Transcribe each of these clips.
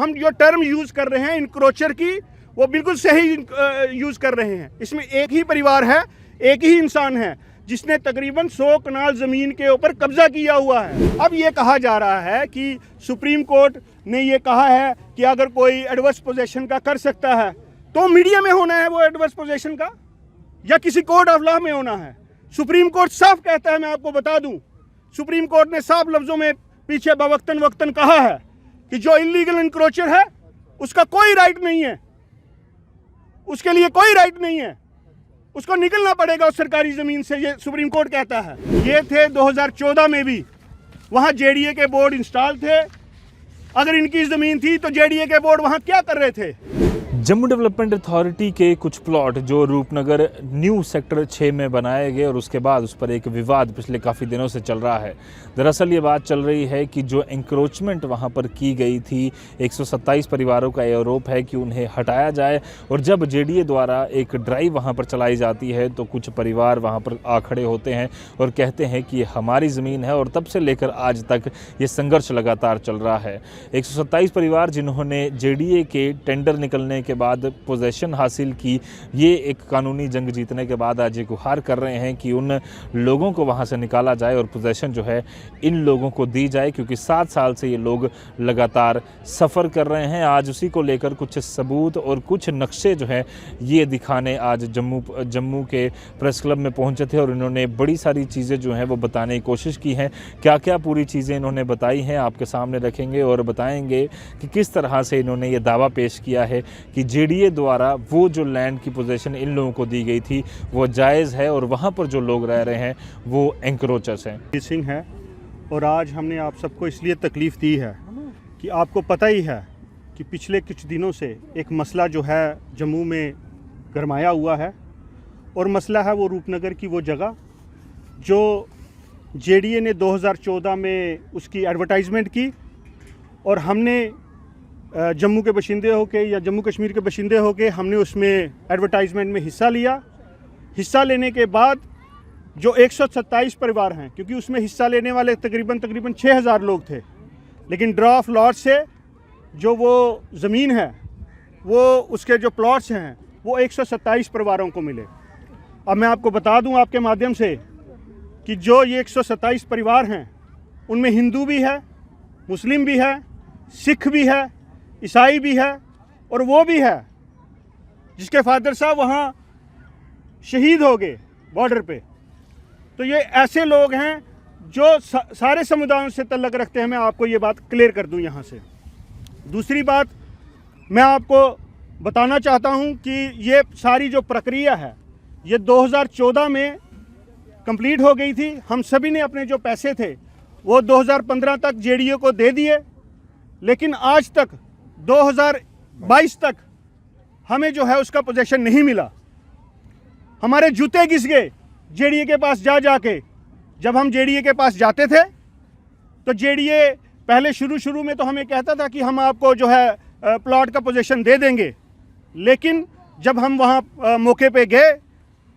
हम जो term use कर रहे हैं इंक्रोचर की, वो बिल्कुल सही यूज़ कर रहे हैं। इसमें एक ही परिवार है, एक ही इंसान है जिसने तकरीबन 100 कनाल ज़मीन के ऊपर कब्जा किया हुआ है। अब ये कहा जा रहा है कि सुप्रीम कोर्ट ने ये कहा है कि अगर कोई एडवर्स पोजेशन का कर सकता है तो मीडिया में होना है वो एडवर्स पोजेशन का, या किसी कोर्ट ऑफ लॉ में होना है। सुप्रीम कोर्ट साफ कहता है, मैं आपको बता दूं, सुप्रीम कोर्ट ने साफ लफ्जों में पीछे वक्तन कहा है कि जो इलीगल इंक्रोचर है उसका कोई राइट नहीं है, उसके लिए कोई राइट नहीं है, उसको निकलना पड़ेगा उस सरकारी जमीन से, ये सुप्रीम कोर्ट कहता है। ये थे 2014 में भी वहां जेडीए के बोर्ड इंस्टॉल थे। अगर इनकी जमीन थी तो जेडीए के बोर्ड वहां क्या कर रहे थे? जम्मू डेवलपमेंट अथॉरिटी के कुछ प्लॉट जो रूपनगर न्यू सेक्टर 6 में बनाए गए और उसके बाद उस पर एक विवाद पिछले काफ़ी दिनों से चल रहा है। दरअसल ये बात चल रही है कि जो इंक्रोचमेंट वहाँ पर की गई थी, 127 परिवारों का ये आरोप है कि उन्हें हटाया जाए, और जब जेडीए द्वारा एक ड्राइव वहाँ पर चलाई जाती है तो कुछ परिवार वहाँ पर आ खड़े होते हैं और कहते हैं कि हमारी ज़मीन है, और तब से लेकर आज तक ये संघर्ष लगातार चल रहा है। 127 परिवार जिन्होंने जेडीए के टेंडर निकलने के बाद पोजेशन हासिल की, ये एक कानूनी जंग जीतने के बाद आज ये गुहार कर रहे हैं कि उन लोगों को वहाँ से निकाला जाए और पोजेशन जो है इन लोगों को दी जाए, क्योंकि 7 साल से ये लोग लगातार सफ़र कर रहे हैं। आज उसी को लेकर कुछ सबूत और कुछ नक्शे जो है ये दिखाने आज जम्मू के प्रेस क्लब में पहुँचे थे, और इन्होंने बड़ी सारी चीज़ें जो हैं वो बताने की कोशिश की हैं। क्या क्या पूरी चीज़ें इन्होंने बताई हैं आपके सामने रखेंगे और बताएंगे कि किस तरह से इन्होंने ये दावा पेश किया है कि जेडीए द्वारा वो जो लैंड की पोजीशन इन लोगों को दी गई थी वो जायज़ है, और वहाँ पर जो लोग रह रहे हैं वो एंक्रोचर्स हैं। सिंह है, और आज हमने आप सबको इसलिए तकलीफ़ दी है कि आपको पता ही है कि पिछले कुछ दिनों से एक मसला जो है जम्मू में गरमाया हुआ है, और मसला है वो रूपनगर की वो जगह जो जेडीए ने 2014 में उसकी एडवर्टाइजमेंट की, और हमने जम्मू के बशिंदे होके या जम्मू कश्मीर के बशिंदे होके हमने उसमें एडवर्टाइजमेंट में हिस्सा लिया। हिस्सा लेने के बाद जो 127 परिवार हैं, क्योंकि उसमें हिस्सा लेने वाले तकरीबन 6000 लोग थे, लेकिन ड्रॉ ऑफ लॉट से जो वो ज़मीन है, वो उसके जो प्लॉट्स हैं वो 127 परिवारों को मिले। अब मैं आपको बता दूं आपके माध्यम से कि जो ये 127 परिवार हैं उनमें हिंदू भी है, मुस्लिम भी है, सिख भी है, ईसाई भी है, और वो भी है जिसके फादर साहब वहाँ शहीद हो गए बॉर्डर पे। तो ये ऐसे लोग हैं जो सारे समुदायों से तल्लक रखते हैं। मैं आपको ये बात क्लियर कर दूं यहाँ से। दूसरी बात मैं आपको बताना चाहता हूँ कि ये सारी जो प्रक्रिया है ये 2014 में कंप्लीट हो गई थी। हम सभी ने अपने जो पैसे थे वो 2015 तक जेडीए को दे दिए, लेकिन आज तक 2022 तक हमें जो है उसका पोजीशन नहीं मिला। हमारे जूते घिस गए जेडीए के पास जाके। जब हम जेडीए के पास जाते थे तो जेडीए पहले शुरू में तो हमें कहता था कि हम आपको जो है प्लॉट का पोजीशन दे देंगे, लेकिन जब हम वहाँ मौके पे गए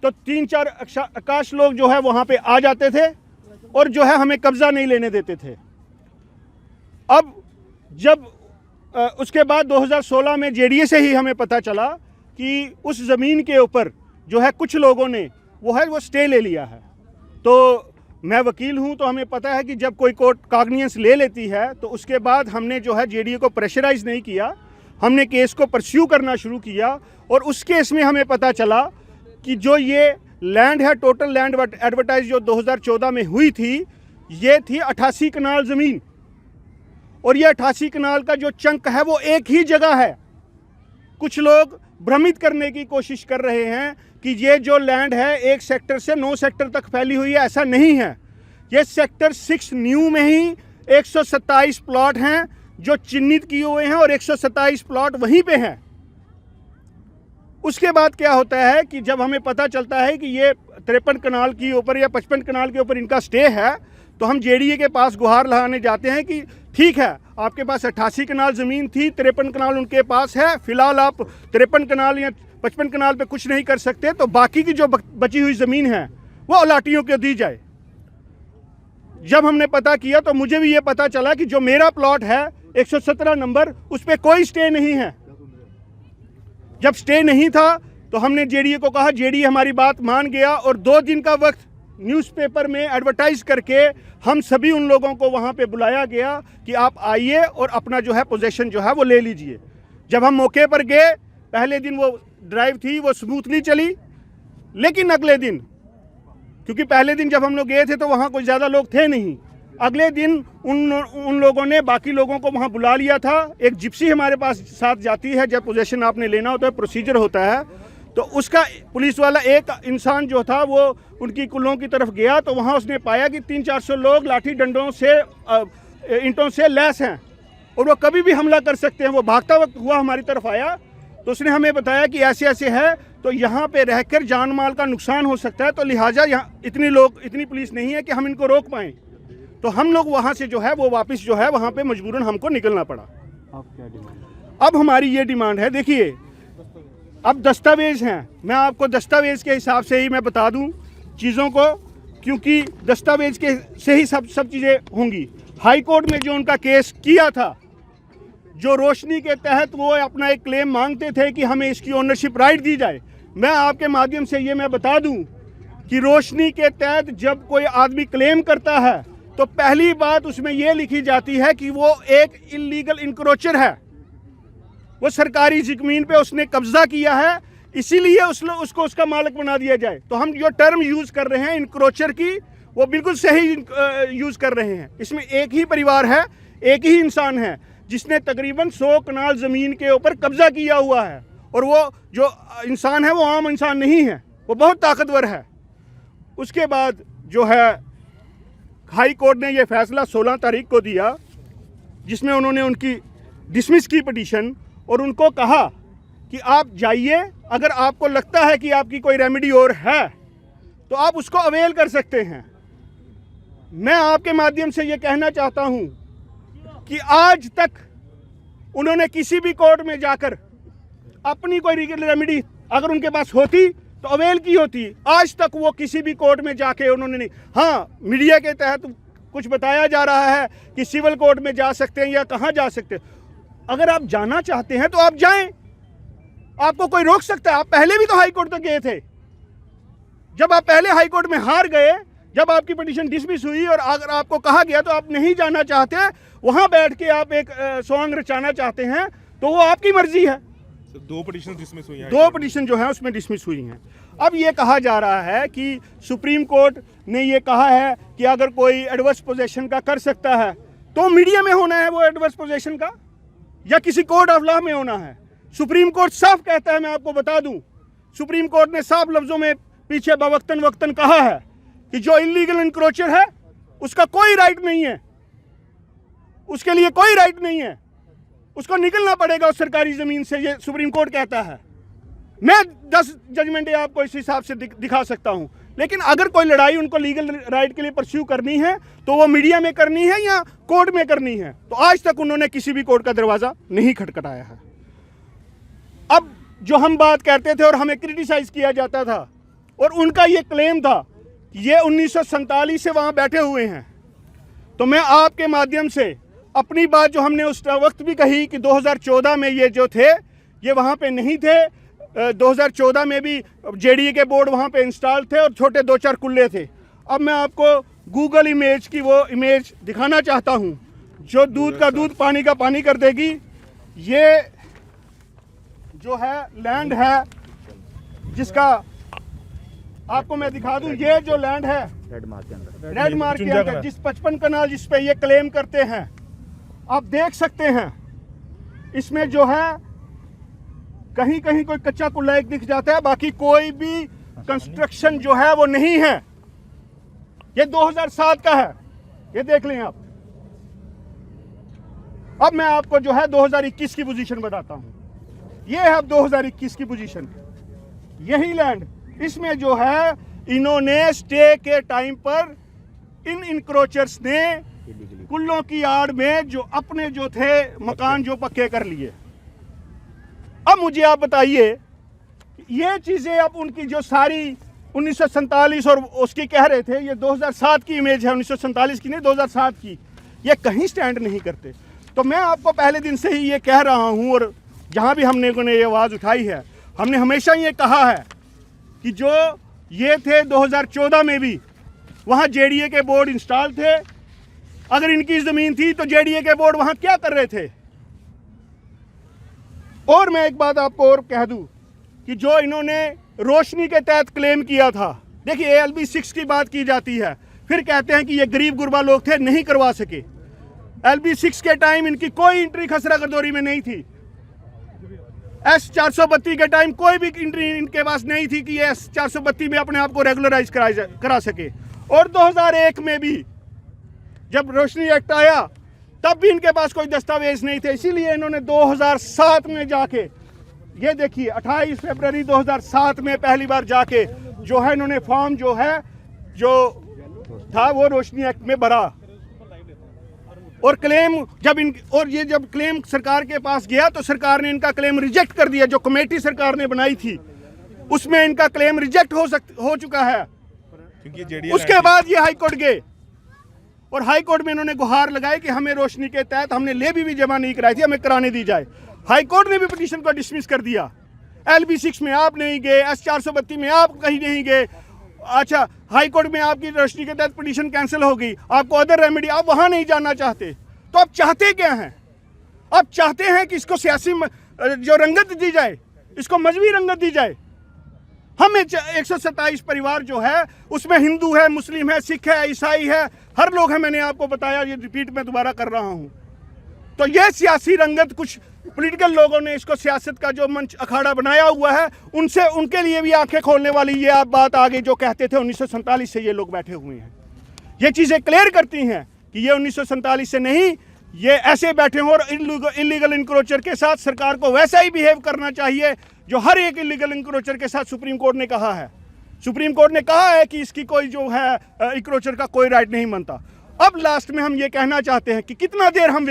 तो 3-4 आकाश लोग जो है वहाँ पे आ जाते थे और जो है हमें कब्ज़ा नहीं लेने देते थे। अब जब उसके बाद 2016 में जेडीए से ही हमें पता चला कि उस ज़मीन के ऊपर जो है कुछ लोगों ने वो स्टे ले लिया है। तो मैं वकील हूं, तो हमें पता है कि जब कोई कोर्ट कॉग्निजेंस ले लेती है तो उसके बाद हमने जो है जेडीए को प्रेशराइज नहीं किया, हमने केस को परस्यू करना शुरू किया, और उस केस में हमें पता चला कि जो ये लैंड है, टोटल लैंड एडवर्टाइज जो 2014 में हुई थी, ये थी 88 कनाल ज़मीन, और ये 88 कनाल का जो चंक है वो एक ही जगह है। कुछ लोग भ्रमित करने की कोशिश कर रहे हैं कि ये जो लैंड है 1 सेक्टर से 9 सेक्टर तक फैली हुई है, ऐसा नहीं है। ये सेक्टर 6 न्यू में ही 127 प्लॉट हैं जो चिन्हित किए हुए हैं, और 127 प्लॉट वहीं पे हैं। उसके बाद क्या होता है कि जब हमें पता चलता है कि ये 53 कनाल के ऊपर या 55 कनाल के ऊपर इनका स्टे है, तो हम जेडीए के पास गुहार लगाने जाते हैं कि ठीक है, आपके पास 88 कनाल ज़मीन थी, 53 कनाल उनके पास है, फिलहाल आप 53 कनाल या 55 कनाल पे कुछ नहीं कर सकते, तो बाकी की जो बची हुई ज़मीन है वो अलाटियों को दी जाए। जब हमने पता किया तो मुझे भी ये पता चला कि जो मेरा प्लॉट है 117 नंबर, उस पर कोई स्टे नहीं है। जब स्टे नहीं था तो हमने जेडीए को कहा, जेडीए हमारी बात मान गया और 2 दिन का वक्त न्यूज़पेपर में एडवर्टाइज करके हम सभी उन लोगों को वहाँ पे बुलाया गया कि आप आइए और अपना जो है पोजीशन जो है वो ले लीजिए। जब हम मौके पर गए, पहले दिन वो ड्राइव थी वो स्मूथली चली, लेकिन अगले दिन, क्योंकि पहले दिन जब हम लोग गए थे तो वहाँ कोई ज़्यादा लोग थे नहीं, अगले दिन उन लोगों ने बाकी लोगों को वहाँ बुला लिया था। एक जिप्सी हमारे पास साथ जाती है, जब पोजीशन आपने लेना होता है, प्रोसीजर होता है, तो उसका पुलिस वाला एक इंसान जो था वो उनकी कुल्लों की तरफ गया, तो वहाँ उसने पाया कि 300-400 लोग लाठी डंडों से ईंटों से लैस हैं और वो कभी भी हमला कर सकते हैं। वो भागता वक्त हुआ हमारी तरफ आया, तो उसने हमें बताया कि ऐसे ऐसे है, तो यहाँ पे रहकर जान माल का नुकसान हो सकता है, तो लिहाजा यहाँ इतनी पुलिस नहीं है कि हम इनको रोक पाएँ। तो हम लोग वहाँ से जो है वो वापस जो है वहाँ पे मजबूरन हमको निकलना पड़ा। आप क्या डिमांड? अब हमारी ये डिमांड है, देखिए अब दस्तावेज हैं, मैं आपको दस्तावेज के हिसाब से ही मैं बता दूं चीज़ों को, क्योंकि दस्तावेज के से ही सब चीज़ें होंगी। हाई कोर्ट में जो उनका केस किया था, जो रोशनी के तहत वो अपना एक क्लेम मांगते थे कि हमें इसकी ओनरशिप राइट दी जाए, मैं आपके माध्यम से ये मैं बता दूं कि रोशनी के तहत जब कोई आदमी क्लेम करता है तो पहली बात उसमें ये लिखी जाती है कि वो एक इल्लीगल इंक्रोचर है, वो सरकारी ज़मीन पे उसने कब्जा किया है, इसीलिए उसको उसका मालिक बना दिया जाए। तो हम जो टर्म यूज़ कर रहे हैं इंक्रोचर की, वो बिल्कुल सही यूज़ कर रहे हैं। इसमें एक ही परिवार है, एक ही इंसान है जिसने तकरीबन 100 कनाल ज़मीन के ऊपर कब्जा किया हुआ है, और वो जो इंसान है वो आम इंसान नहीं है, वो बहुत ताकतवर है। उसके बाद जो है हाई कोर्ट ने ये फैसला 16 तारीख को दिया, जिसमें उन्होंने उनकी डिसमिस की पिटीशन और उनको कहा कि आप जाइए, अगर आपको लगता है कि आपकी कोई रेमेडी और है तो आप उसको अवेल कर सकते हैं। मैं आपके माध्यम से ये कहना चाहता हूँ कि आज तक उन्होंने किसी भी कोर्ट में जाकर अपनी कोई रेमेडी अगर उनके पास होती तो अवेल की होती, आज तक वो किसी भी कोर्ट में जाके उन्होंने नहीं। हाँ, मीडिया के तहत कुछ बताया जा रहा है कि सिविल कोर्ट में जा सकते हैं या कहाँ जा सकते हैं। अगर आप जाना चाहते हैं तो आप जाएं, आपको कोई रोक सकता है? आप पहले भी तो हाई कोर्ट तक गए थे। जब आप पहले हाई कोर्ट में हार गए, जब आपकी पिटीशन डिसमिस हुई और अगर आपको कहा गया तो आप नहीं जाना चाहते, वहां बैठ के आप एक सॉन्ग रचाना चाहते हैं, तो वो आपकी मर्जी है। 2 पिटीशन डिसमिस हुई हैं, 2 पिटीशन जो है उसमें डिसमिस हुई हैं। अब ये कहा जा रहा है कि सुप्रीम कोर्ट ने ये कहा है कि अगर कोई एडवर्स पोजेशन का कर सकता है तो मीडिया में होना है वो एडवर्स पोजेशन का, या किसी कोर्ट ऑफ लॉ में होना है। सुप्रीम कोर्ट साफ कहता है, मैं आपको बता दूं, सुप्रीम कोर्ट ने साफ लफ्जों में पीछे वक्तन कहा है कि जो इलीगल इंक्रोचर है उसका कोई राइट नहीं है, उसके लिए कोई राइट नहीं है, उसको निकलना पड़ेगा उस सरकारी जमीन से, ये सुप्रीम कोर्ट कहता है। मैं 10 जजमेंटें आपको इस हिसाब से दिखा सकता हूं, लेकिन अगर कोई लड़ाई उनको लीगल राइट के लिए परस्यू करनी है तो वो मीडिया में करनी है या कोर्ट में करनी है। तो आज तक उन्होंने किसी भी कोर्ट का दरवाजा नहीं खटखटाया है। अब जो हम बात करते थे और हमें क्रिटिसाइज किया जाता था, और उनका ये क्लेम था कि ये 1947 से वहां बैठे हुए हैं, तो मैं आपके माध्यम से अपनी बात जो हमने उस वक्त भी कही कि 2014 में ये जो थे ये वहाँ पे नहीं थे, 2014 में भी जेडीए के बोर्ड वहाँ पे इंस्टॉल थे और छोटे 2-4 कुल्ले थे। अब मैं आपको गूगल इमेज की वो इमेज दिखाना चाहता हूँ जो दूध का दूध पानी का पानी कर देगी। ये जो है लैंड है जिसका आपको मैं दिखा दूं, ये जो लैंड है रेड मार्क के अंदर जिस 55 कनाल जिस पे ये क्लेम करते हैं, आप देख सकते हैं इसमें जो है कहीं कहीं कोई कच्चा कुल्ला एक दिख जाता है, बाकी कोई भी कंस्ट्रक्शन जो है वो नहीं है। ये 2007 का है, ये देख लें आप। अब मैं आपको जो है 2021 की पोजीशन बताता हूं। ये है अब 2021 की पोजीशन, यही लैंड, इसमें जो है इन्होंने स्टे के टाइम पर इन इंक्रोचर्स ने कुल्लों की आड़ में जो अपने जो थे मकान जो पक्के कर लिए। अब मुझे आप बताइए, ये चीजें अब उनकी जो सारी 1947 और उसकी कह रहे थे, ये 2007 की इमेज है, 1947 की नहीं 2007 की, ये कहीं स्टैंड नहीं करते। तो मैं आपको पहले दिन से ही ये कह रहा हूँ, और जहाँ भी हमने ये आवाज़ उठाई है, हमने हमेशा ये कहा है कि जो ये थे 2014 में भी वहाँ जेडीए के बोर्ड इंस्टॉल थे। अगर इनकी ज़मीन थी तो जेडीए के बोर्ड वहाँ क्या कर रहे थे। और मैं एक बात आपको और कह दूं कि जो इन्होंने रोशनी के तहत क्लेम किया था, देखिए ALB 6 की बात की जाती है, फिर कहते हैं कि ये गरीब गुरबा लोग थे, नहीं करवा सके। LB 6 के टाइम इनकी कोई एंट्री खसरा गरदौरी में नहीं थी। S432 के टाइम कोई भी एंट्री इनके पास नहीं थी कि ये S432 में अपने आप को रेगुलराइज करा सके। और 2001 में भी जब रोशनी एक्ट आया तब भी इनके पास कोई दस्तावेज नहीं थे, इसीलिए इन्होंने 2007 में जाके, ये देखिए 28 फरवरी 2007 में पहली बार जाके जो है इन्होंने फॉर्म जो है जो था वो रोशनी एक्ट में भरा। और क्लेम जब क्लेम सरकार के पास गया तो सरकार ने इनका क्लेम रिजेक्ट कर दिया। जो कमेटी सरकार ने बनाई थी उसमें इनका क्लेम रिजेक्ट हो चुका है। उसके बाद ये हाई कोर्ट गए और हाई कोर्ट में इन्होंने गुहार लगाई कि हमें रोशनी के तहत हमने लेवी भी जमा नहीं कराई थी, हमें कराने दी जाए। हाई कोर्ट ने भी पिटीशन को डिसमिस कर दिया। LB 6 में आप नहीं गए, S432 में आप कहीं नहीं गए। अच्छा, हाई कोर्ट में आपकी रोशनी के तहत पिटीशन कैंसिल हो गई, आपको अदर रेमेडी, आप वहां नहीं जाना चाहते। तो आप चाहते क्या हैं? आप चाहते हैं कि इसको सियासी जो रंगत दी जाए, इसको मजहबी रंगत दी जाए। हमें 127 परिवार जो है उसमें हिंदू है, मुस्लिम है, सिख है, ईसाई है, हर लोग हैं। मैंने आपको बताया, ये रिपीट मैं दोबारा कर रहा हूं। तो ये सियासी रंगत कुछ पॉलिटिकल लोगों ने इसको सियासत का जो मंच अखाड़ा बनाया हुआ है, उनके लिए भी आंखें खोलने वाली ये आप बात आ गई। जो कहते थे 1947 से ये लोग बैठे हुए हैं, ये चीज़ें क्लियर करती हैं कि ये 1947 से नहीं, ये ऐसे बैठे हों। और इलीगल इंक्रोचर के साथ सरकार को वैसा ही बिहेव करना चाहिए जो हर एक इलीगल इंक्रोचर के साथ सुप्रीम कोर्ट ने कहा है। सुप्रीम कोर्ट ने कहा है कि इसकी कोई जो है इंक्रोचर का कोई राइट नहीं बनता। अब लास्ट में हम ये कहना चाहते हैं कि कितना देर हम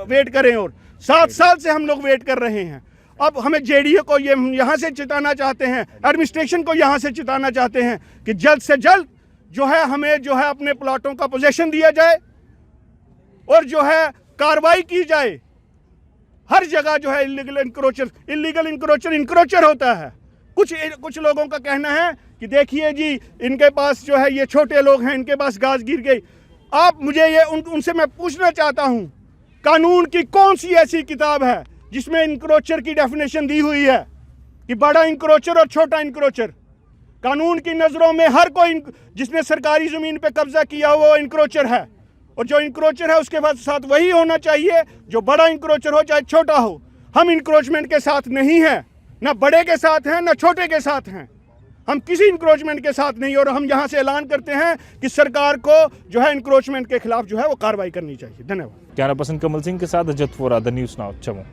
वेट करें, और 7 साल से हम लोग वेट कर रहे हैं। अब हमें जेडीए को ये यहाँ से चिताना चाहते हैं, एडमिनिस्ट्रेशन को यहाँ से चिताना चाहते हैं कि जल्द से जल्द जो है हमें जो है अपने प्लॉटों का पोजेशन दिया जाए और जो है कार्रवाई की जाए। हर जगह जो है इलीगल इंक्रोचर होता है। कुछ लोगों का कहना है कि देखिए जी, इनके पास जो है ये छोटे लोग हैं, इनके पास घास गिर गई। आप मुझे ये उनसे मैं पूछना चाहता हूं, कानून की कौन सी ऐसी किताब है जिसमें इंक्रोचर की डेफिनेशन दी हुई है कि बड़ा इंक्रोचर और छोटा इंक्रोचर? कानून की नज़रों में हर कोई जिसने सरकारी ज़मीन पे कब्जा किया हुआ वो इंक्रोचर है, और जो इंक्रोचर है उसके साथ वही होना चाहिए जो बड़ा इंक्रोचर हो चाहे छोटा हो। हम इंक्रोचमेंट के साथ नहीं हैं, ना बड़े के साथ हैं ना छोटे के साथ हैं। हम किसी इंक्रोचमेंट के साथ नहीं, और हम यहाँ से ऐलान करते हैं कि सरकार को जो है इंक्रोचमेंट के खिलाफ जो है वो कार्रवाई करनी चाहिए। धन्यवाद। कैमरा पर्सन कमल सिंह के साथ Ajat Vora, the news now, Jammu.